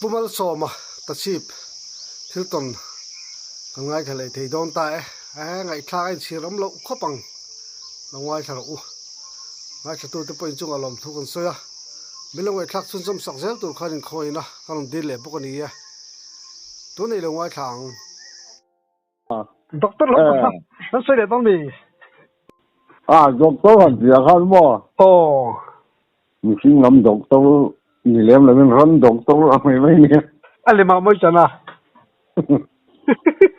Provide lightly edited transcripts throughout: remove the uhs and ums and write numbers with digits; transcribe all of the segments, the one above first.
pumal soma tachip thilton kangai thale thei don ta ngai thla ai chiram lo khopang lawai thalo u ngai thatu te point chung alom thu kon soya bilawai thak chun chom sak zel tur khanin khoina kalom dile pokoni ya tu nei lawai thang doctor lo nó sai để tao đi doctor hẳn gì khác mà mình xin ngắm doctor nhìn lem là mình run doctor à mấy nè anh làm mấy chân à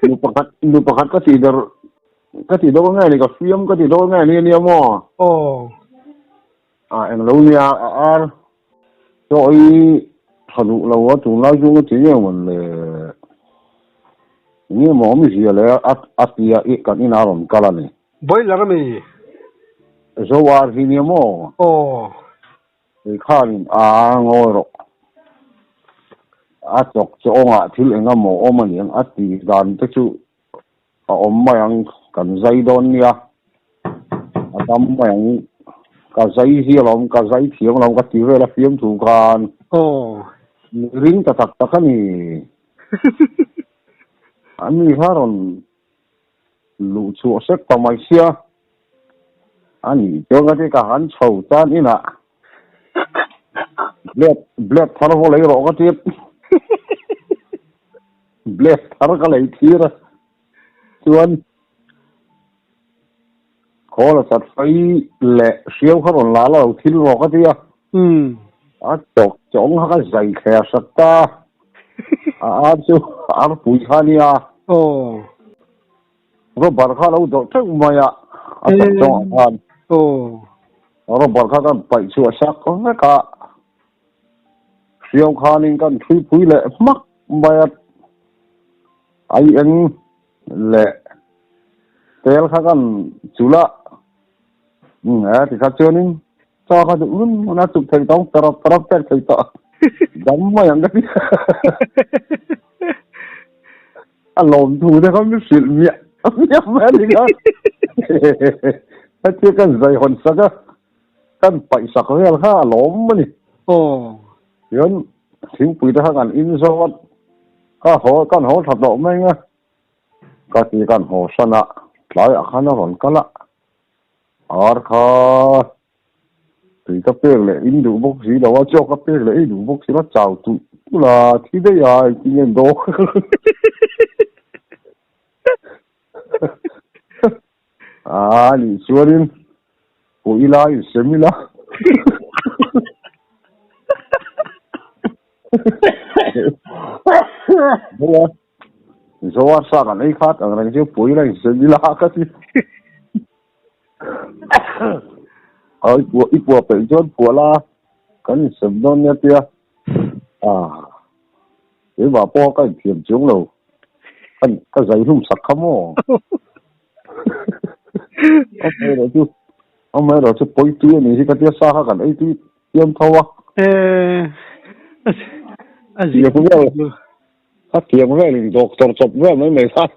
lupa kat cái gì đó ngay này cái phim cái gì đó ngay này nè mà em lâu nha rồi thằng lâu chúng lao chung cái chuyện mình là như mà mình chỉ là tia ít cái nào làm cái này bơi là mấy số war thì nè mà thì khan ngồi rồi chọc cho ông thì anh em mà ông anh em thì đàn tức chú ông mà anh cần dây đón nha ông mà anh cái dây gì làm cái dây thiêng làm cái gì vậy là phim thủ gan ring tak kan ni anh haron lu chu sek pa mai sia ani cho cái han chou tan ina bled thar ho lấy ro cái tiếp bled thar cái lấy thia ra chuan khó là sat phải lẹ siêu haron la lo thil ro cái tia chọc chong cái dây khe sat ta chú bùi khania rồi bảo khá lâu đó chắc mày chọc chong han rồi bảo khá kan pai chu sak có cái cả siêu khanin kan thui pui lẹ mắc mày ai anh lẹ tel khá kan chula thì khá chưa nín cho khá được nó chụp thấy tông tarap thấy tao đấm mày ăn cái lồm thù thế không biết xịn miệng mẹ đi coi cái cái dây hồn sắc á cái bảy sắc cái là lồm mà nè yun thiếu bụi đó hàng in số cái hồ thật độ mấy nghe cái hồ sân á lại khá nó còn cái lạ thì cái bê lệ in đủ bốc gì đó cho cái bê lệ in đủ bốc gì nó chào tụ là thì đấy thì nhìn đó ni suarin bụi lai xem mi la Boleh. Zoar sa kan ai khat ang rang je pui lai se bila ka ti. Ai pu pe jon pu la kan sem don ya tia. Thế bà po cái thiểm xuống lầu. Cái giấy rung sặc khăm ô. Ông ấy đó chứ bối tuyên này thì cái tia sa kan ai ti tiêm thâu à. Gì cũng vậy. Các tiếng về thì doctor chụp về mấy mấy sát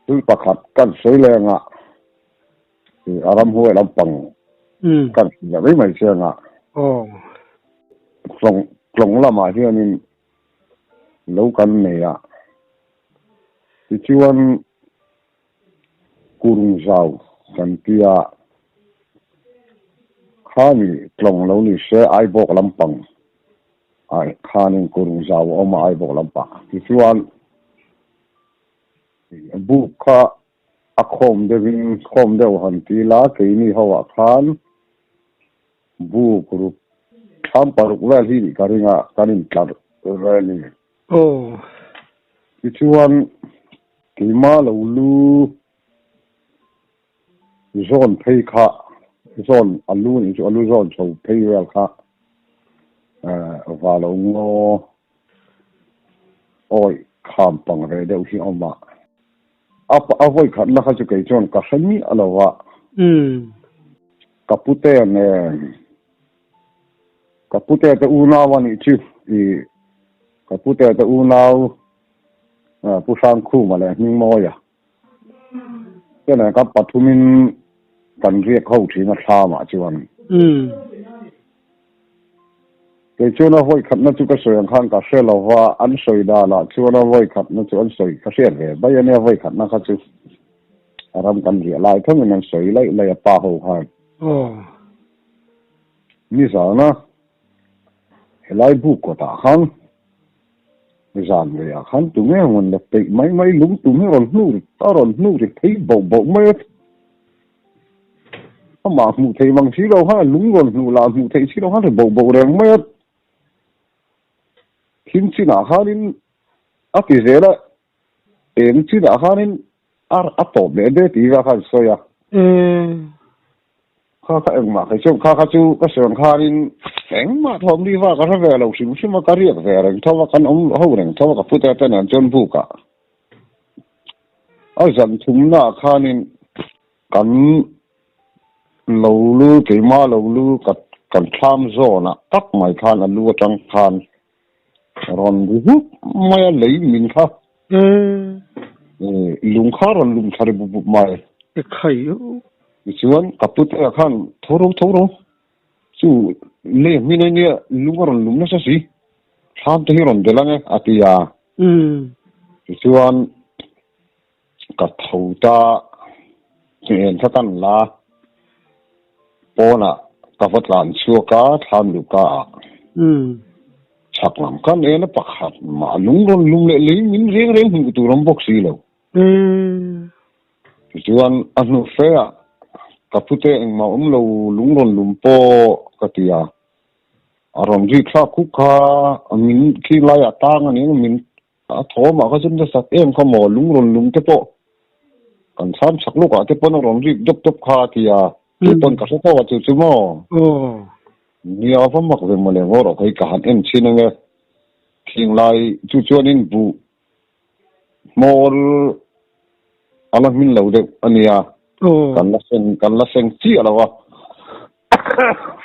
tôi bắt hạt căn sấy lên ạ thì aram huệ làm bằng căn nhà mấy mấy xe ạ lòng là mà thế nên lâu căn này ạ thì chuyên cuồng giàu căn kia khá thì lòng lâu thì sẽ ai bọc làm bằng ai khanin kurung zaw oma ai bok lampa ti chuan bu kha a khom de han ti la ke ni hawa khan bu group tham paruk wel hi karinga kanin tlar rani ti chuan ki ma lo lu zon phei kha zon alu ni chu alu zon chho phei wel kha và lâu ngô ôi khám bằng rồi đều khi ông bà với khát là khát cái chuyện cả sinh nhị là vợ kapute này kapute ta una vani chứ thì kapute ta una pusan khu mà lại nhưng mồi à cái này các bát thu min cần riêng khâu chỉ mà sao mà chứ anh cái chỗ nó voi khát nó chú cái sợi khăn cả xe là hoa ăn sợi đà là chỗ nó voi khát nó chú ăn sợi cái xe về bây giờ nó voi khát nó khát chú làm cần gì lại thôi mình ăn sợi lại ba hồ hàng như sao nó lại buộc của ta khăn dàn về khăn tụi mấy mình lập bị mấy lúng tụi mấy còn nu thì thấy bộ mấy mà mù thấy bằng xí đâu ha lúng còn nu là mù thấy xí đâu ha thì bộ đèn mấy khiến chi nào ha đến cái gì đó em chi nào ha đến tổ để thì ra khai soi à khai em mà cái chú cái sườn khai đến em mà thom đi vào cái về lâu xíu mà cái riêng về rồi thao cái ông hậu này thao cái phụ tay này chân bu cả ở dần chúng na khai đến cái lâu lu cái mà lâu lu cái tham gió na tắc mày khai là lu trăng khai rồi hút mày lấy mình khai lùng khai rồi lùng khai bụp mày khai chuan kaput khan thoro chu le min ne lungaron lumna sa si tham te hiron delange atia chuan ka thauta en thakan la pona ka vatlan chuka tham luka chaklam kan ena pakhat ma lungron lungle le min reng hu tu rom box si lo chuan anu fea kapute eng ma lo lungron lumpo katia arom ji kha khuka min khi lai atang ani min a thoma ka chum da sak em kha mo lungron lum te po kan sam sak lu ka te pon rom ji dop kha tia te pon ka sa wa chu chu mo ni a fa mak ve mo le ngoro kai ka han em chinange thing lai chu chuan in bu mor ala min lo de ania kan la sen chi ala wa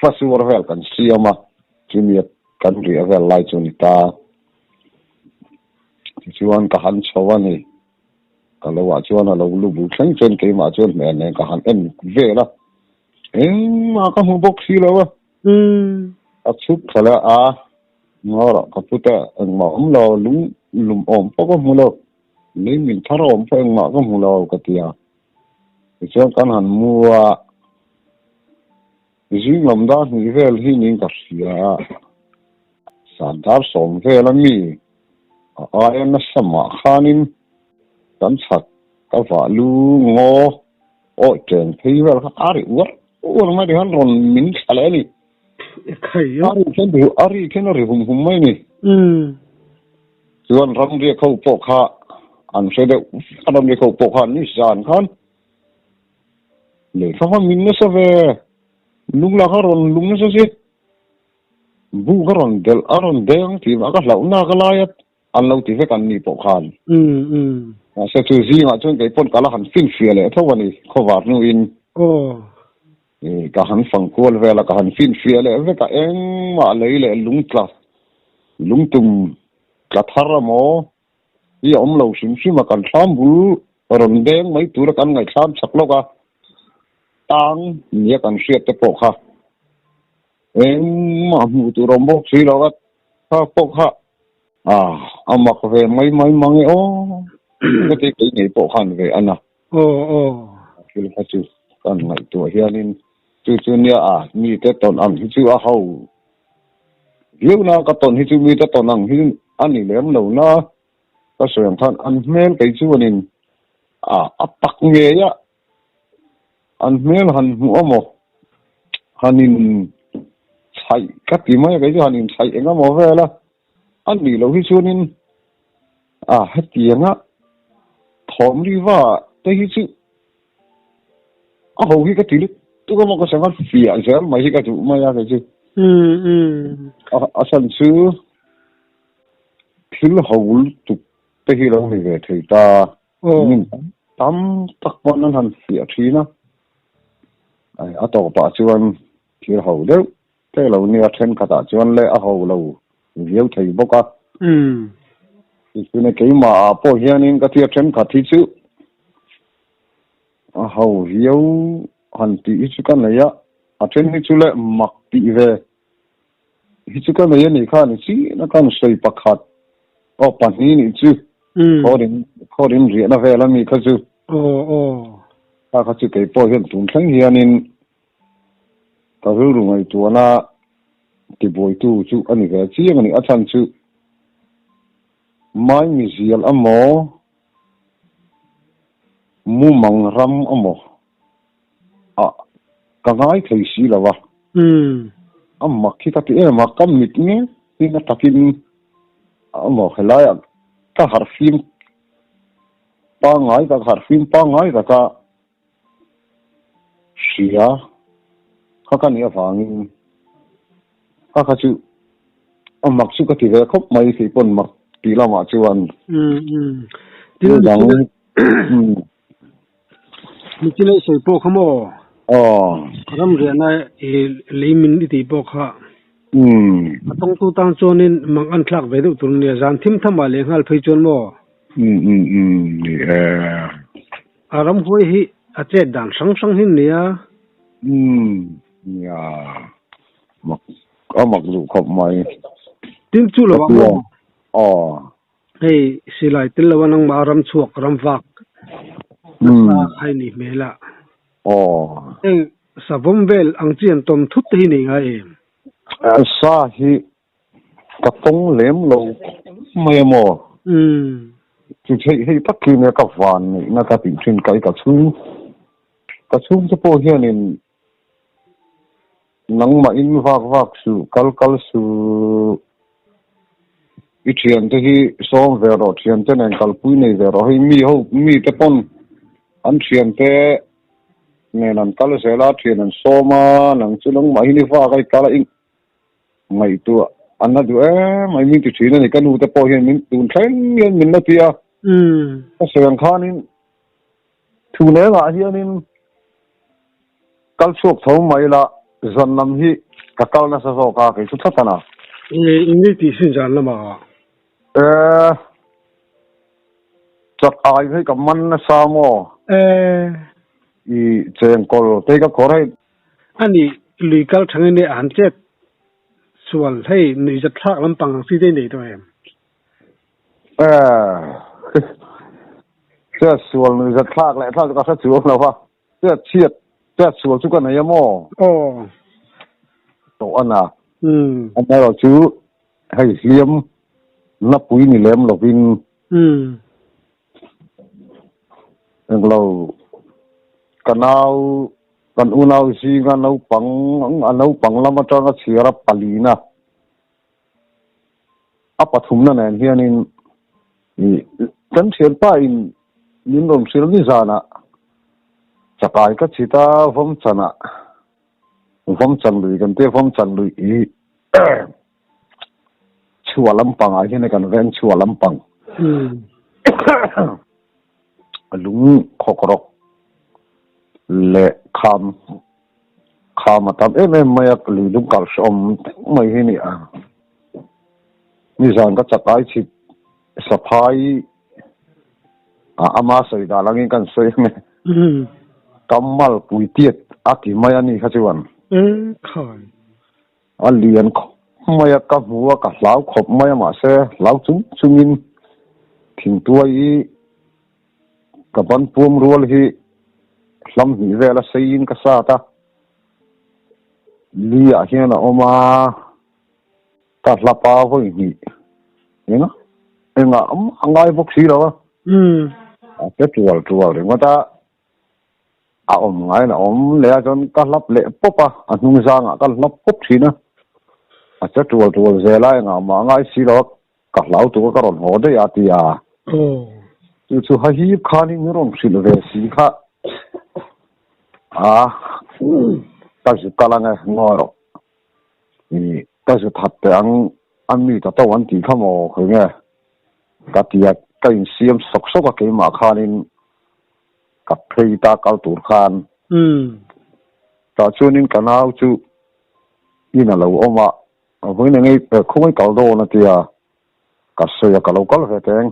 fasu war vel kan si ama chimi kan ri vel lai chuni ta chuan ka han chawani ka lo wa chuan lo lu bu thleng chen ke ma chuan me ne ka han en vela ma ka hu bok si lo wa a chup khala a ngora ka puta ang ma lo lum om po ko mu lo ni min tharo om po ang ma ko mu lo ka tia chuan kan han mua jing lam da ni vel hi ning ka sia san dar som vel ami a en na sama khanin kan chat ka va lu ngo o chen thei vel ka ari ur ma de han ron min khale ni khai ari ken ri hum mai ni chuan ram ri khau po kha an se de ram ri khau po kha ni san khan le fa min na sa ve lung la karon lung na sa si bu karon del aron deng ti ma ka lau na ka layat an lau ti ve kan ni po khan sa chu zi ma chun ke pon kala han fin fiale thawani khowar nu in ka han fang kol vela ka han fin fiale ve ka eng ma leile lung tla lung tum ka thara mo i om lo sim ma kan tham bu ron deng mai tur kan ngai tham chak lo ka tang nia kan siat te po kha ma mu tu rom bok si lo ka po kha ama ko ve mai mangi o cái cái bộ khăn về anh à cái là chú còn ngày tuổi hiền chú nia mi tết tuần ăn chú hậu nếu na cái tuần chú mi tết tuần ăn anh đi lấy lâu na cái sườn than ăn men cái chú nên tắc nghề á ăn men han mua mò han in chạy các cái mấy cái chú han in chạy anh mò về là anh đi lâu chú nên hết tiền á thom đi vào đây chứ hầu cái thứ tôi có một cái sản phẩm phỉ ăn giờ mấy cái chủ mấy cái chứ sản xuất thiếu hầu tục đây là người về thì ta nhưng tắm tắc bọn nó thành phỉ thì nó ở tổ bà chuan thiếu hầu đấy cái lâu này trên cả ta chuan lấy hầu lâu nhiều thầy bốc á cái này cái mà po hiền nên cái thiệp trên cả thị chứ hầu hiếu hành tỷ chứ cái này á trên thị chứ lại mặc tỷ về hi chu ka mai ni kha ni chi na kan sei pakhat o pani ni chu khorin ri na vela mi kha chu kha chu ke po hian tun thang hianin ka ru ngai tu na ti boi tu chu ani ga chi ani a chan chu mai mi zial amo mu mang ram amo a ka ngai thei si lawa amma khi ta ti ma kam mit nge ti na takin amo khelaya ka harfim pa ngai ka sia ka kan ya fangin ka chu amma chu ka ti ve khop mai si pon mak ti la ma chuan tin dang mi tin ai sei po khamo ram re na leimin ti po kha atong tu tang chonin mang an thlak ve du tur ne zan thim thama le ngal phei chon mo aram hoi hi ache dan sang hin nia ya mak lu khop mai tin chu lo mo hei silai tin lo nang ma ram chuak ram vak hai ni mela ei savom vel ang chian tom thut hi ni nga em sa hi ka tong lem lo mai mo chu chei hei takki ne ka van ni na ka tin thin kai ka chung chu po hianin nang ma in vak su kal su i thian te hi som ve ro thian te nen kal pui nei ve ro hi mi te pon an thian te nen an kal se la thian an soma nang chu nang ma hi ni va kai kala in mai tu an na du mai mi ti thina ni kan u te po hian min tun thleng hian min na tia a seang khanin thu ne nga hianin kal chok thau mai la zan lam hi ka kal na sa zo ka ke chu thatana ini ti sin jan lama chak ai hay ka man na sa mo i chen kol te ka korai ani legal thang ne an chet sual hei ni ja thak lam pang si de nei to emจะสวนni ja thak la thak ka sa chu la waจะเฉียดจะสวนchu ka na ya mo to anaอันนั้นเราชูให้เลี้ยมนับปุ๋ยนี่เลี้ยมเราวินเรากันเอากันอุณเอาซีกันเอาปังแล้วมาจ้างก็เสียรับปลีนะอัปถุมนั่นเองเฮียนี่ฉันเสียป้ายนินรมเสียนิจานะจะกลายก็ชิตาผมชนะผมจังเลยกันเต้ผมจังเลยชัวลำปังอะไรนี่กันเรียนชัวลำปังลุงขกรกเละคำมาทำไม่อยากลีลุงกัลชมไม่เห็นนี่นี่จานก็จะกลายชิดสะพายอามาใส่ดาลังกันใส่ไหมกำมัลปุยเตียดอากิไม่อันนี้ข้าจวนค่ะอันเลียนไม่อยากกับหัวกับเหล้าขบไม่มาเสียเหล้าจุ้งินทิ้งตัวอีกับบันพวมรัวเลยลำหีเวลาเสียนก็ซาตาเลียเฮียนะออกมาตัดละปาหัวหียังไงง่ายพวกสีแล้วจะตัวเลยว่าตาง่ายนะเลี้ยจนก็รับเละปุ๊บอันนุ่งจางก็รับปุ๊บทีนะจะตัวเจริญมาง่ายสิแล้วก็เหล่าตัวก็ร้อนหัวได้อาทิตย์จู่ให้ฮีบขานี่ไม่ร้อนสิเลยสิค่ะแต่สุดกาลไงงอหรอกแต่สุดทัดแต่อันนี้แต่ตัววันที่ข้ามออกไงก็ที่ก็อินเสียมสกก็เกี่ยมาขานี่กับเพลตาเกาตูร์ขานแต่ช่วงนี้กันเอาจู่นี่น่ะเราเอามาเมื่อไงคงไม่เกาโดนะที่ก็เสียกับเราก็เลยแต่ง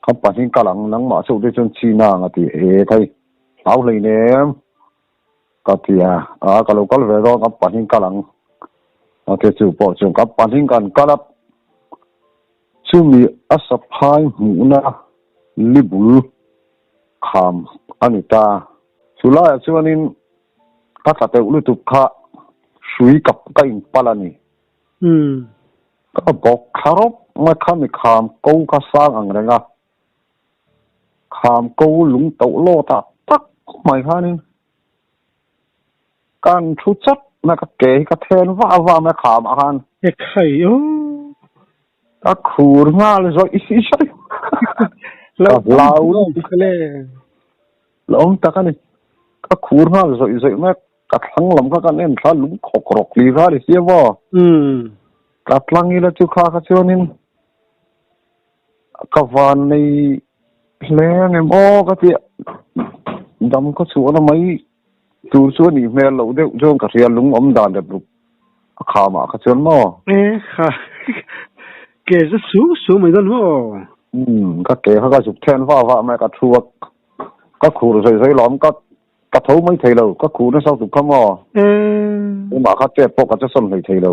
เขาปั่นหินกำลังนั่งมาสู้ได้จนชีน่าที่ไทยเอาเลยเนี่ยก็ที่ก็เราก็เลยร้องเขาปั่นหินกำลัง เทจูปอจงกับปันหิงกันกลับชื่อมีอัศพายหมูนะลิบุลขามอันิตาสุลายส่วนนี้ก็ตัดอุลุตุกะสุยกับกัอินปาลานีก็บอกคารบไม่ข้ามีขามกูก็สร้างอังเรงะขามกูลุงโตโลตาตักไม่ฮะนี่การชุดจัดนักเกย์ก็เทนว่าไม่ขามอาหารเอกไข่โอ้ก็ขูดง่ายเลยสิใช่เราเลยแล้วแต่กันนี่ก็ขูดง่ายเลยสิแม่กัดทั้งลำก็กันเอ็นข้าลุงขกรกลีข้าดิเสียว่ากัดลังนี่ละจุข้าก็เชื่อนี่ก็วันในแรงไงโอ้ก็เจี๊ยดำก็สวนอะไรตูสวนนี่แม่เราเดี๋ยวจงกระเทียมลุงดานเด็บข้ามาก็เชื่อมั้งค่ะเกจะสู้เหมือนกันมั้งก็เกเขาก็สุดแทนว่าไม่ก็ทัวก็ขูดใส่ล้อมก็กระทู้ไม่เทเราก็ขูดในเสาสุกข้ามอมาเขาเจ็บปกก็จะส่งให้เทเรา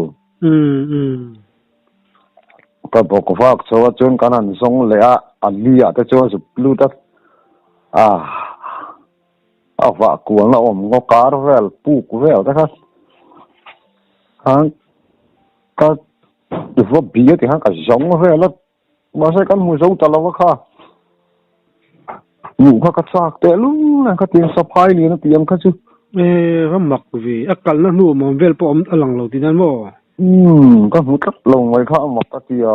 ก็บอกว่าชาวจนกันนั่นส่งเลยอันนี้แต่ชาวสุดรู้ดักว่ากวนเรางอการเวลปูกเวลนะครับก็ดูว่าบีที่ห้างก็ส่งเวลแล้วมาใช้กันมือส่งตลอดว่าค่ะอยู่เขาก็ซากแต่ลุงนะเขาเตรียมสะพายนี่นะเตรียมเขาชื่อเขาหมักวีอาการนั่นหนูมันเวลปอมอลังเราที่นั่นบ่ก็หุดลงไว้เขาหมักก็เตีย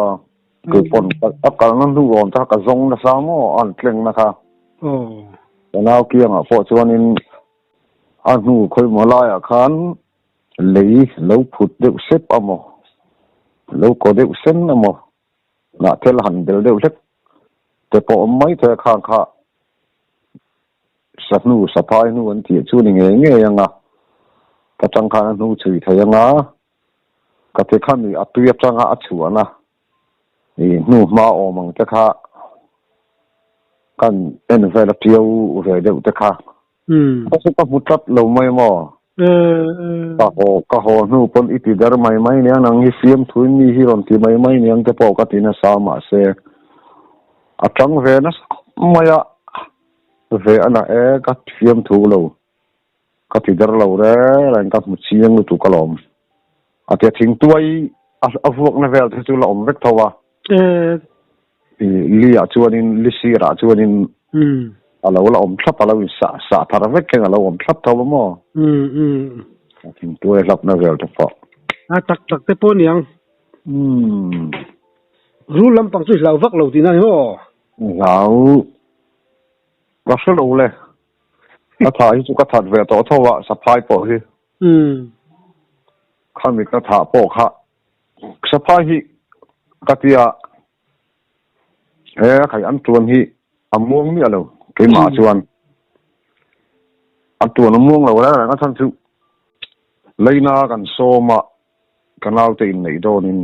เกิดผลอาการนั่นหนูอ่อนถ้าก็ส่งนะสามอ่อนเกร็งนะคะแต่แล้วเกี่ยงพอชวนนี้หนูเคยมาไล่คันหลีแล้วผุดเดือดเซ็บอ่ะมั้งแล้วก็เดือดเส้นอ่ะมั้งน่ะเทลหันเดือดเล็กแต่พอไม่เธอข้างข้าสัตว์นูสะพายนูอันที่ช่วยยังไงยังอ่ะก็จังข้านูช่วยเธอยังอ่ะก็เธอข้ามีอัตยจังอ่ะชัวนะนี่นูมาออกมังจะข้ากันเอ็นเวลเที่ยวเรื่อยเดียวจะข้าก็สุดก็มุดจัดเราไม่หม้อก็โหนูปนอิติดารไม่เนี่ยนังฮิเซียมทุนมีฮิรอนที่ไม่เนี่ยจะปกตินะสามาเสอาจังเวนัสไม่อะเวอันนั้นก็เทียมถูเราก็ติดดาร์เราเลยแรงกับมุดเชียงถูกกลอมอาจจะทิ้งตัวไอ้พวกนั้นเวลที่ถูกเราอมเวกทว่าลีอาชวนินลิซีราชวนินเราอมทับเราอิสาทาร์เวกเองเราอมทับทว่ามั้งทิ้งตัวไอ้รับนั้นเวลที่พอตักเตปนยังรู้ลำปังช่วยเราฟักเราที่นั่นเหรอเราก็สรุปเลยถ้าถ่ายจุกถ่ายเวลต่อเท่าว่าสะพายปอที่ข้ามีกระถาปอค่ะสะพายที่กระเทียใครอันตัวนี้อันม่วงนี่อะไรเกี่ยมาชวนอันตัวน้ำม่วงเราแล้วนะท่านทุเลยนากันโซมากันเอาตีนในโดนิน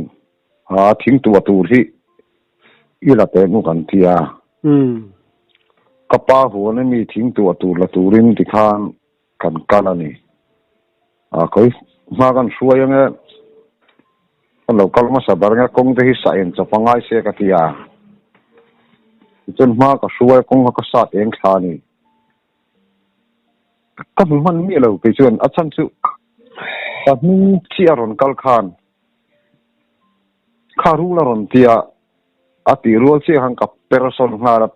ทิ้งตัวตูที่อีละเตนุกันเทียกระป้าหัวนี่มีทิ้งตัวตูละตูรินที่ข้างกันนี่เขามากันช่วยยังไงเราก็มาสับอะไรกงที่ใส่จะฟังไอ้เสียกันเทียจนมาก็ช่วยกงก็สัตว์เองคานี่ก็มันมีเราไปชวนอาจารย์สุแต่มึงเชี่ยรอนกัลคานข้ารู้ละรอนเทียอาทิรัวเชี่ยหังกับเปอร์ซอนงาลัด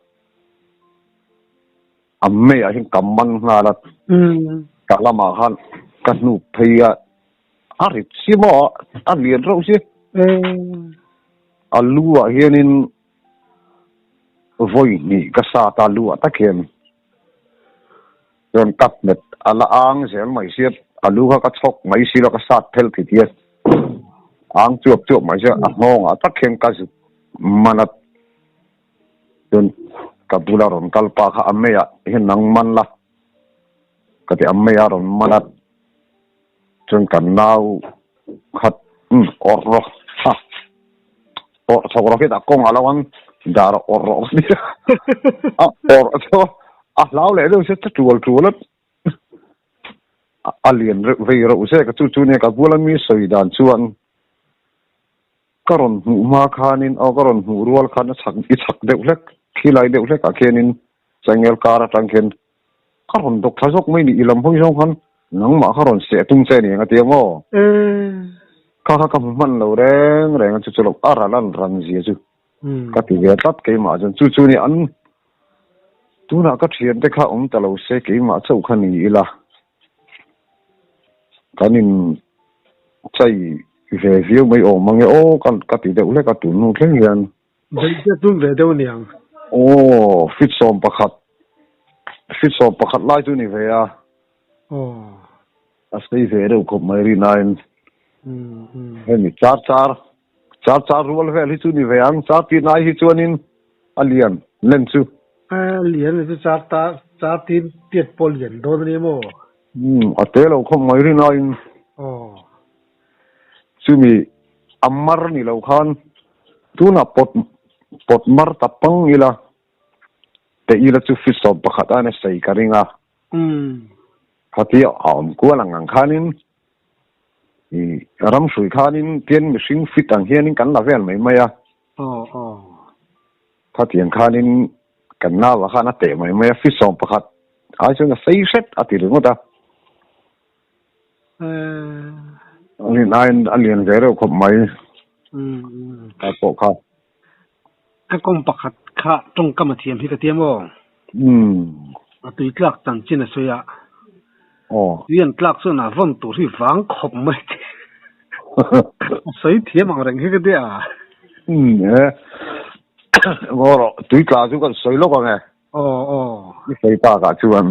ไม่อาหิงกำมันงาลัดกะละมาหันกันนูเพียอาริชิมอเลียนเราสิลัวเฮียนินวอยนี่ก็ซาตาลัวตะเข็มจนตัดเม็ดละอ่างเสียไม่เสียลัวก็ชกไม่เสียก็ซาเพลทีเดียอ่างจวบไม่เสียงงตะเข็มก็สุมันจนกับบุลารอนกัลปาข้าอเมยเห็นนังมันละก็ที่อเมยารอนมันจนกันนาวขัดออร์ฮะออร์สกรกิตากงอะไรวันดาร์ออร์นี่ออร์ก็แล้วเลยเรื่องเสร็จจู่แล้วเลียนวีเราอุเสกจู่เนี่ยกับบุลมีสวยดานชวน ก็รอนหูมาคานินเอาก็รอนหูรัวคันสักอิสักเด็กเล็กที่ไรเด็กเล็กอะเคนนินสังเกตการตังเคนก็รอนตกทศกไม่ดีลำพุ่งช่องคันนังมาก็รอนเสียตุ้งเส้นอย่างเดียวมั้งข้าก็มันเราแรงจุดๆลกอาราลันรันเสียจูก็ที่เวทัดเกี่ยมาจนจู่ๆนี่อันตัวน่ะก็เทียนแต่ข้าแต่เราเสียเกี่ยมาเจ้าคันนี้ละกันนินใจเสียไม่ออกมังโอ้กันก็ที่เด็กเล็กก็ตุนนู่นแค่เงี้ยเดี๋ยวตุ้งเลยเดี๋ยวเนี่ยโอ้ฟิตซ้อมประคัดไล่ตัวนี้เวียโอ้อาศัยเวียเดี๋ยวก็ไม่รีนายเห็นชาร์รู้ว่าเวียที่ตัวนี้เวียงชาร์ที่นายที่ตัวนี้อเลียนเล่นซูเลียนเลยชาร์ที่เปียดปอเลียนโดนนี่มั้งอาเตเราก็ไม่รีนายโอ้ซูมีอัมมาร์นี่เราคันตัวน่ะปดมาร์ตับปังอีละแต่อีละจูฟิตซ้อมประคัดอันนี้ใส่การิงอ่ะฮัตที่อ่อมกัวหลังคันินรำสุยคันินเทียนมิชิงฟิตต่างเฮียนินกันละเวียนไม่อะฮัตที่ยังคันินกันน่าว่าคันเตะไม่ฟิตซ้อมประคัดอาจจะใส่เซ็ตอาทิตย์นึงก็ได้อันนี้นายอันเรียนเจอเราขบไม่แต่พวกเขาก็คงประคัดข้าตรงกรรมเทียมที่กระเทียมว่าตุยกลักจันจินสวยอ่ะเรียนกลักส่วนน่ะวันตัวที่ฟังขบไม่สวยเทียมอะไรที่กระเดียก็ตุยกลักจุกันสวยลูกไงนี่สวยตากาจุกัน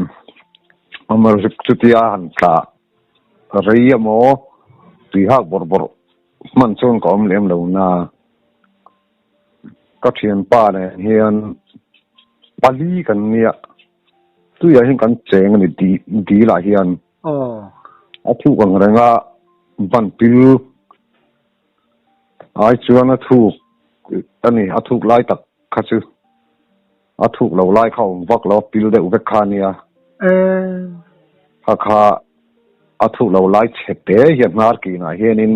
อเมริกจุดที่อ่านกะเรียมโอตุยหักบอมันส่วนของเลี้ยงเราหน้าก็เทียนป้าเนี่ยเฮียนปาลีกันเนี่ยตัวอย่างเช่นกันเจงนี่ดีหลายเฮียนอาทุกคนอะไรก็บันปิวไอ้ชวนอาทุกอันนี้อาทุกไล่ตัดข้าศึกอาทุกเราไล่เข้าวักเราปิวได้อุเบกขานี่ข้าอาทุกเราไล่เฉดเตะเฮียนนาร์กีน่ะเฮียนิน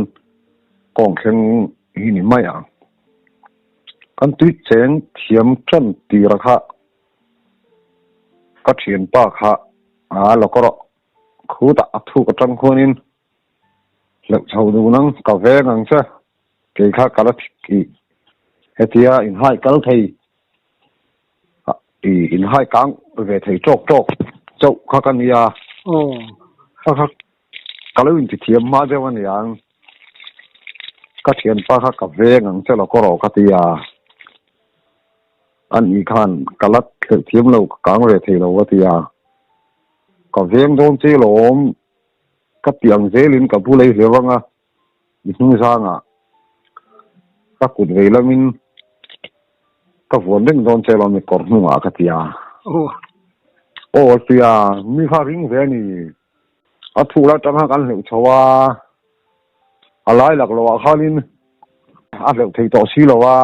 กองแข็งหินไม่อ่ะกันตุยเจงเทียมจันตีระคะก็เทียนป้าค่ะแล้วก็คู่ตาทุกจังคนนินแล้วชาวดูนังกาแฟนังเช่เกี่ยข้ากะละทิกีเฮติยาอินไฮกะละไทยอินไฮกังเวทีโจกเจ้าข้ากันยาข้ากะละวินที่เทียมมาเจ้าวันยังก็เทียนป้าค่ะกาแฟนังเช่แล้วก็รอกติยาอันอีกขันกะลัดเทียมเรากลางเวทีเราวัติยาก็เสียงโดนเสียหลมก็เตียงเสียลินกับผู้เลยเสียวังอ่ะยิ่งสร้างอ่ะก็กุดเลยแล้วมินก็ฝนเด้งโดนเสียเราไม่กอดหัวกัติยาโอ้ติยามีข้าริ่งเสียนี่อ่ะถูกแล้วจังหวะกันเหลวชวาอะไรหลักเราว่าข้าลินอ่ะเหลวที่ต่อชีเราว่า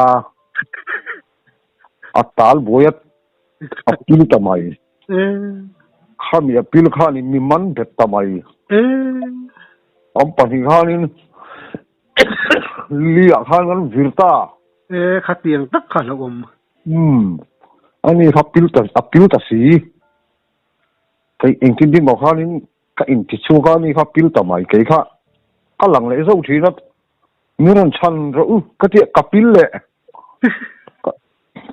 อัตตาลบวยต์อัพพิลทำไมข้ามีอัพพิลข้านี่มีมันเด็ดทำไมอัมปันข้านี่เลี้ยข้างั้นวิรตาข้าเตียงตักข้าละอันนี้อัพพิลตัดสีแต่เองที่บอกข้านี่ก็เองที่ชูข้านี่อัพพิลทำไมแกข้าก็หลังเลยสู้ทีนั้นนี่รันชันเราก็เที่ยกับพิลเลย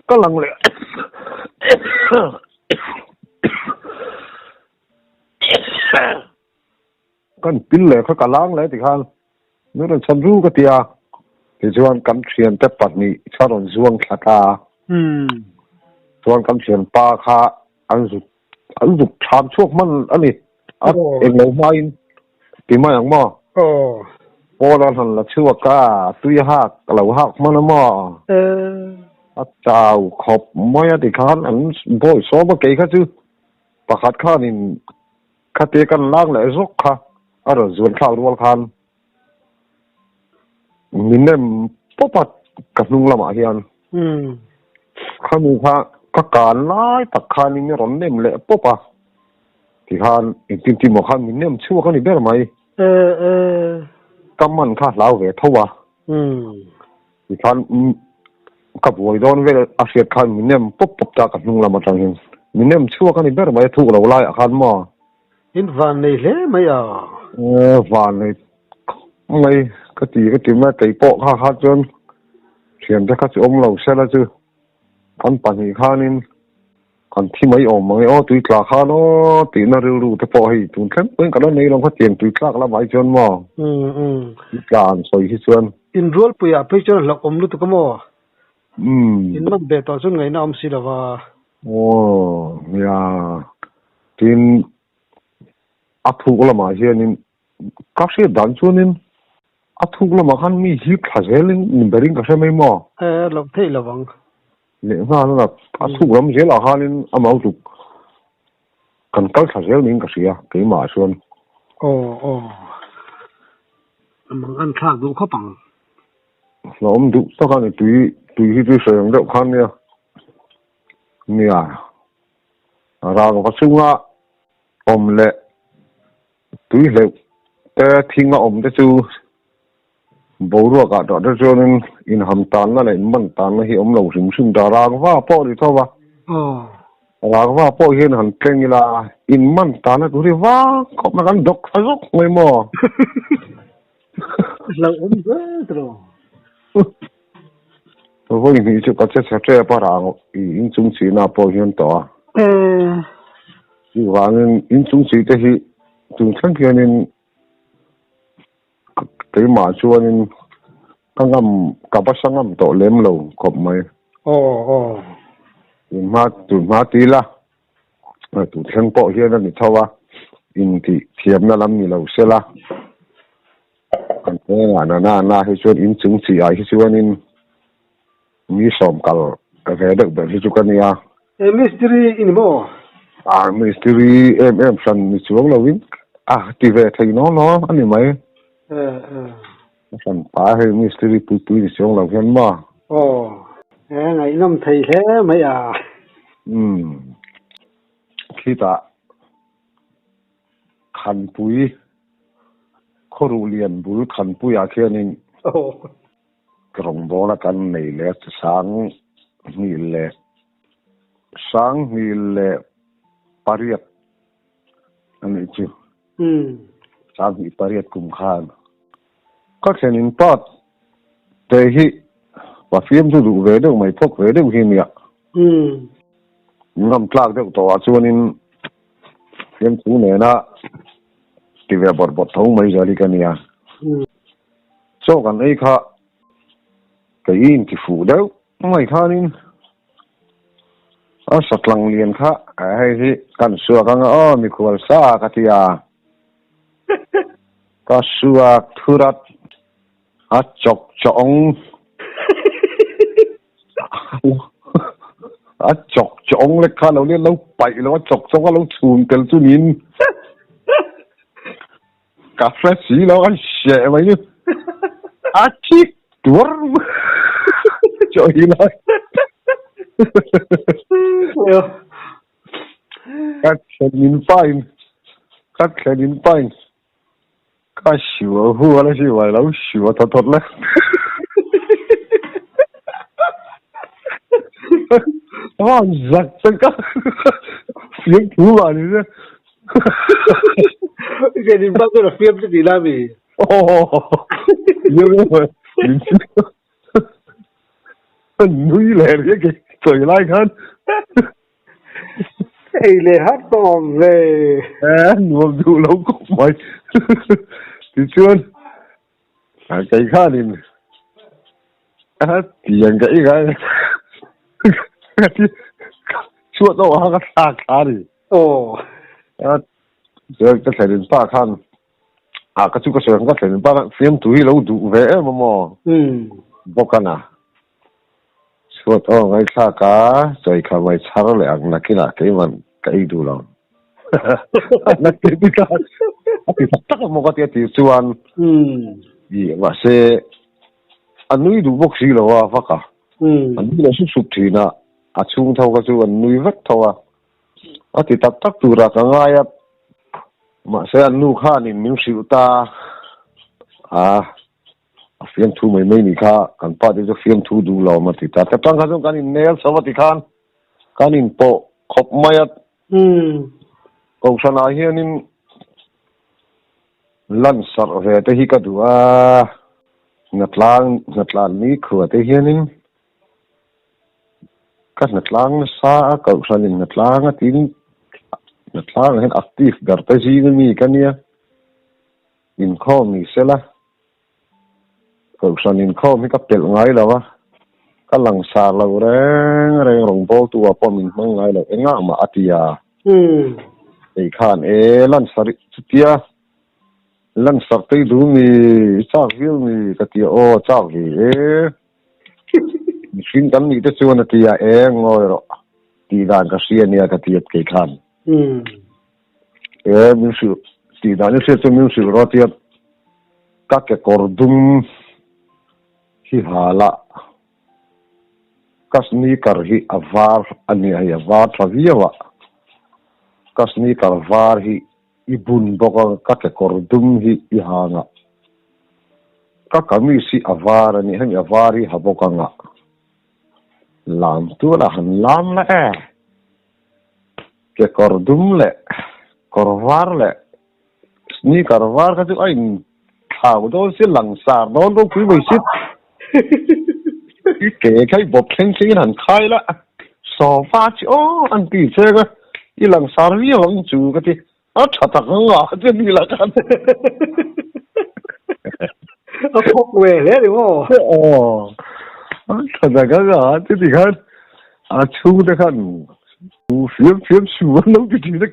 ก็ลังเลยกันปิลเลยเขากะล้างเลยติคันนี่เราฉันรู้ก็เตียที่ชวนกันเชียนแต่ปัดนี้ชาลอนชวนขาตาชวนกันเชียนปลาคาอันสุดชามช่วงมันอันนี้เองเราไม่ตีไม่อย่างมั่วพอเราหันละชื่อว่าก้าตุยหักเราหักมันละมั่วอาจารย์ขอบไม่ติดขันอันบ่อยสอบมาเกี่ยข้าชื่อประคัดข้านี่ข้าเตะกันล่างเลยสุกค่ะอะไรส่วนข้าวรัวคันมินเนี่ยป๊อปกับนุ่งละมาเฮียนข้ามีข้าการไล่ตักข้านี่มีร้อนเนี่ยมันเลยป๊อปที่ข้าจริงๆบอกข้ามินเนี่ยชื่อว่าข้านี่เป็นอะไรกำมันข้าเล่าเวทว่า ท่านกับวัยรุ่นเวลาอาเซียนขันมินเนมปุ๊บปุ๊บจากกับนุ่งละมาจังหินมินเนมชั่วกันนี่เบอร์ไม่ถูกเราไล่อาคารมาอินวันนี่เลยไม่อ่ะวันนี้ไม่ก็ตีแม่ไก่โปะข้าจนเสียงจะข้าจะอมเราเสียแล้วจูอันปันอีกข้านี่อันที่ไม่อมไม่ตุยกลาข้าเนาะตีน่ารู้แต่พอให้ตุนแค่เพิ่งกันแล้วในลองเขาเตียงตุยกลาแล้วไม่จนมาการสวยที่ส่วนอินรัวปุยอ่ะไปจนหลักอมรู้ตัวก็มั่วอินมันเบต้าจนไงน้ำสิละว่าโอ้ยาทีนอัฐุกละมาเชียนินกักเสียดันชวนินอัฐุกละมาขันมีฮิตขะเซลินนิเบริงกักเสียไม่มอหลับเท่ละวังเนี่ยว่านั่นน่ะอัฐุกละมาเสียละขันินอามาตุกกันกักขะเซลนินกักเสียเกมาชวนโอ้มันอันข้างดูเขาปังแล้วผมดูสักครั้งตุยฮิตเสียงเด็กขันเนี่ยเราก็ซึ่งว่าอมเละตุยเละแต่ทิ้งมาอมแต่จูบรัวกะดอกแต่จูนึงอินหำตานนั่นแหละมันตานนั่นที่อมเราซึมดารางว่าพ่อดีเท่าว่ารางว่าพ่อเห็นหันเก่งกีฬาอินมันตานนั่นดูดิว่าก็มากันดกทะลุไม่หมอเราอมเบ้อตรงพวกนี้จะก็จะเสียปะรางอินจุงสีน่าพ่อเห็นต่ออีกวันนึงอินจุงสีแต่ที่จุงทั้งเพียงนึงเกี่ยมาชวนนึงตั้งคำกับภาษาคำต่อเล่มเราขบไหมจุนมาตีละตุเทียงปอเฮียนั่นนี่เท่าว่าอินที่เทียมนั่นลำมีเราเสียละอันนี้น่าให้ชวนอินจุงสีไอให้ชวนอินมีสมกัลก็แค่เด็กแบบที่จุกันเนี่ยมิสตรีอินโมมิสตรีสันมิสวงเราวินที่เวทีน้องอันนี้ไหมสันป้าให้มิสตรีปุยมิสวงเราเห็นมั้ยไงน้ำไทยแค่ไม่คิดว่าขันปุยขรูเรียนบุรุษขันปุยอาเคียนินกรงโบนักันนี่แหละสังนี่แหละปาริยตอันนี้จูสังนี่ปาริยตกุมขานก็เช่นนี้ปัดแต่ที่ว่าฟิล์มดูเวเดอร์ไม่พกเวเดอร์ที่เนี่ยน้ำคลากเด็กตัวชวนินฟิล์มสูเนี่ยนะที่เวบอดท้องไม่จาริกันเนี่ยโชกันไอ้ข้าก็ยินที่ฟูเดียวไม่ข้านินสัตว์ลังเลียนข้าไอ้ที่กันสัวกันมีขวดซ่ากัตยาก็สัวทุรัดจกจงจกจงเลยข้าเราเนี่ยเราไปแล้วจกจงก็เราชูนกันจุนินกาแฟสีเราอันเสียไปเนี่ยชิกตัวจอยเลยกัดแขนินไปก็ชิวหัวแล้วชิวแล้วชิวทดเลยจักจังก็เสียงถูกอะไรเนี่ยแค่นี้บ้างก็เฟียมจะดีแล้วมีเยอะเลยนุ้ยเลยเนี่ยแกสวยไรกันไอ้เลยฮัตตอมเลยหนูดูแล้วก็ไม่ที่ชวนไก่ข้านินที่ยังไงที่ชวนต้องหากันสักขาดิเจอก็ใส่ดินป้าขันก็ชุกก็เสือกก็ใส่ดินป้าเฟียมตุยเราดูเว้มมอบอกกันนะชวนต้องไงสักขาใจข้าไม่ชาร์เลยนักกินอะไรมันก็อีดูเรานักกินที่ตักมองก็ที่ชวนยี่ว่าเสอันนี้ดูบอกสิเราว่าฟักอันนี้เราสุดที่นะชุ่มเท่ากับชวนนุ้ยวัดเท่าที่ตักตัวรักง่ายมาเสียนูข้านี่มิวสิวตา เฟียงทูไม่นี่ค่ะกันป้าที่จะเฟียงทูดูเรามาติดแต่ตั้งกันกันอินเนลสวัสดิการกันอินโปขบไม่กองชนะเฮียนินลันสารเวทที่ก็ดูว่านัดล้างนี้ขวดเฮียนินก็นัดล้างซากองชนะนัดล้างทีนี้นัดล้างเห็นแอคทีฟแบบแต่จีนมีกันเนี่ยอินข้อมีเสละกองชนะอินข้อมีกับเปิดไงแล้ววะก็หลังซาเราแรงลงโบตัวป้อมมังไงแล้วเอ็งอ่ะมาอติยาไอ้ข้านลันสารสุดยาลันสักตีดูมีจากวิวมีกติโอจากวีฟินกันนี่จะชวนตีอางอยรอตีดานก็เสียเนี่ยกติเกี่ยขันมิวสิตีดานนี่เสียจะมิวสิรอตีกักเกกอร์ดุมที่หาละกัสนีการ์ฮีอาวาร์อันนี้ให้อาวาร์ทวียวะกัสนีการ์วาร์ฮีibun boka kake kordum hi ihanga kakami si avara ni han avari haboka nga lam tu la han lam la ke kordum le korvar le ni karvar ka tu ain khau do si langsar do do kui mai sit ke kai bob khen sin han khai la so fa chi o an ti che ga i langsar wi hong chu ka ti chắc thật không ngờ chứ đi làกันเอาพกเวเลยดิว่าthật là cái ngờ chứ thì kan chú đấy kan phiếm chú nó cái gì đấy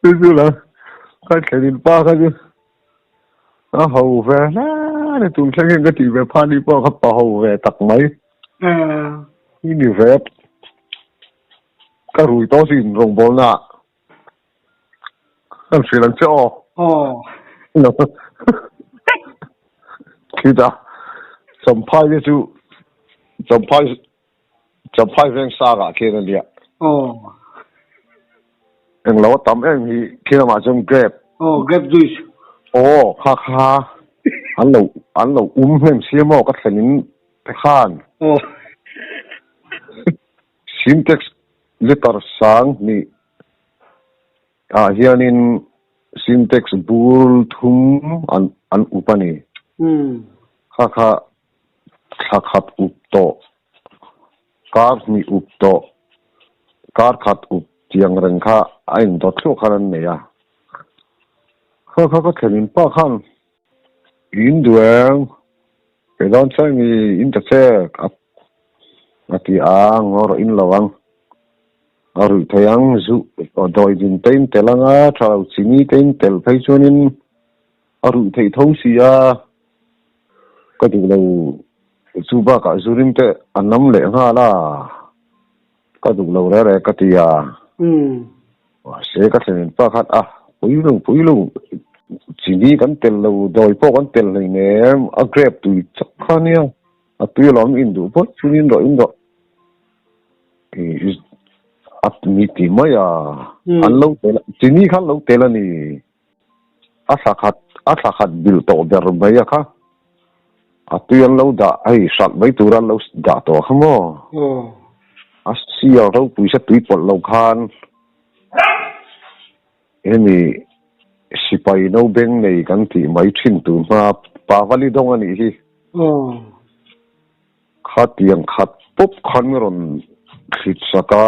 bây giờ là cái điện ba cái gì hầu về để tụi sang cái gì về pan đi ba cái hầu về tặc mấy ini vet karui to sin rong bol na am silang cho kita sampai itu sampai veng saga kena dia yang lawat tam yang kena macam grab grab juice kha an lo hem siamo kat sanin tekhan syntax letter sang ni hianin syntax bul thum an upani kha khat upto kar mi upto kar khat up tiang reng kha ain dot thlo khanan ne ya kha thenin pa khan in duang ke don chang ni in ta che ati ngor in lawang aru thayang zu doi din ten telanga thau chini ten tel phai chunin aru thei thau sia ka du lo chu ba ka zurim te anam le nga la ka du lo re ka ti ya wa se ka chen pa khat puilung chini kan tel lo doi po kan tel nei ne a grab tu chakhania a tu lom in du po chunin ro in do at miti maya an lo tela chini khan lo tela ni asa khat bil to ber maya kha atuyan lo da ai sak bai turan lo da to khamo asia ro puisa tui pot lo khan eni sipai no beng nei kan ti mai thin tu ma pa vali dong ani hi khatiang khat pop khan ron khit saka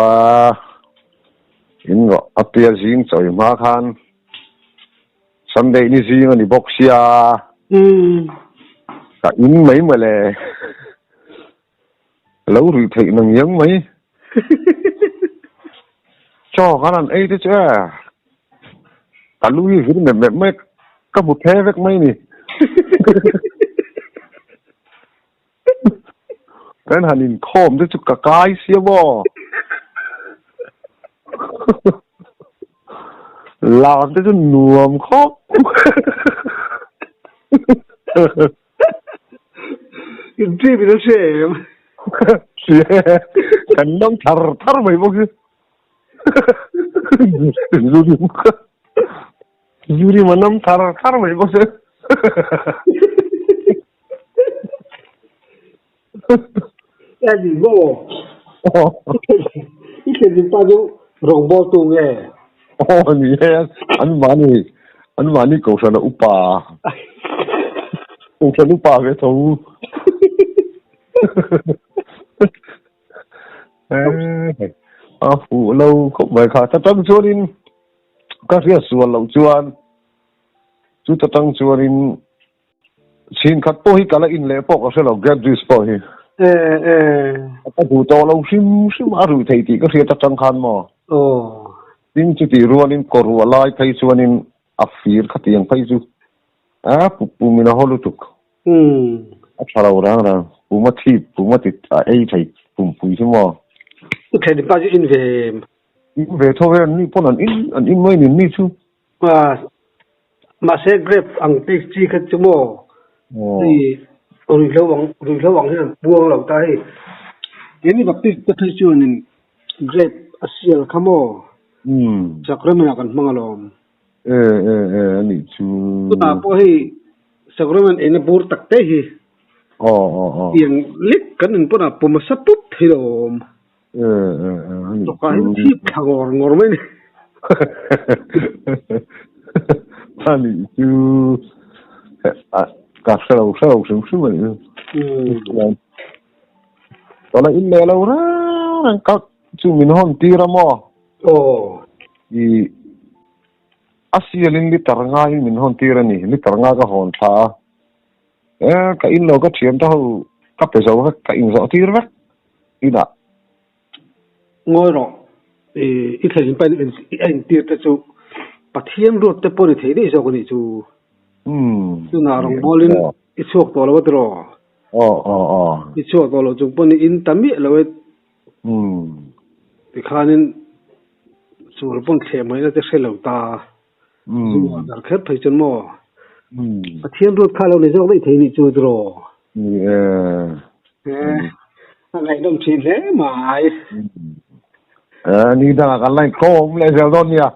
ingo apia jing choi ma khan sunday ni jing ani boxia ka in mai male lo ri thei nang yang mai cho kanan ei te cha alui hin me ka bu the vek mai ni kan hanin khom te chu ka kai sia bo làm te chu nuam khop in trip nó xem kan nong thar mai bo ki Yuri manam thar mai bose. cái gì vô ít tiền bao nhiêu rồng bao tu nghe Ni an mani ko sana upa. Ko sana upa ve tho. Phụ lâu có bài khá ta tăng chuan in các riêng xuân lâu chuan chú ta tăng chuan in xin khát po hi cả là in lệ po có sẽ là get this po hi ta phụ to lâu sim sim aru thầy thì các riêng ta tăng khan mà tin chú thì ruan in koru lai thầy chuan in afir khát tiếng thầy chú phụ mình là holu tuk sao ra phụ mất thịt ai thầy phụ chứ mà thầy đi bao nhiêu in về thôi ni pon an in mai ni chu mà sẽ grab ang tê chi khát chứ mò thì rủi lo vắng hiện buông lâu tay cái này bắp tê thấy chưa nên grab asial kamo chắc rồi mình akan mengalom ni chu tu na po hi chắc rồi mình ini bur tak teh hi yang lik kan in pun apa masaput hi lom to ka hin thi thangor ngor mai ani chu ka sao sum mai to la in le lo ra ka chu min hon ti ra mo i asialin li tarnga in min hon ti ra ni li tarnga ka hon tha ka in lo ka thiam ta ho ka pe zo ka in zo ti ra ina ngồi rồi ít thời gian anh tiệt ta chú bắt hiếm ruột tới bồi thế đấy sao cái này chú chú nào rong bolin ít suộc to là bắt rồi ít suộc to là chú bồi in tạm biệt là vậy thì khá nên chú là bồi khem mấy là sẽ xây lầu ta chú là khép phải chân mò bắt hiếm ruột khá lâu này sao cái thế này chú rồi ngày đông chín thế mà ni da kan lai kom le zel don ya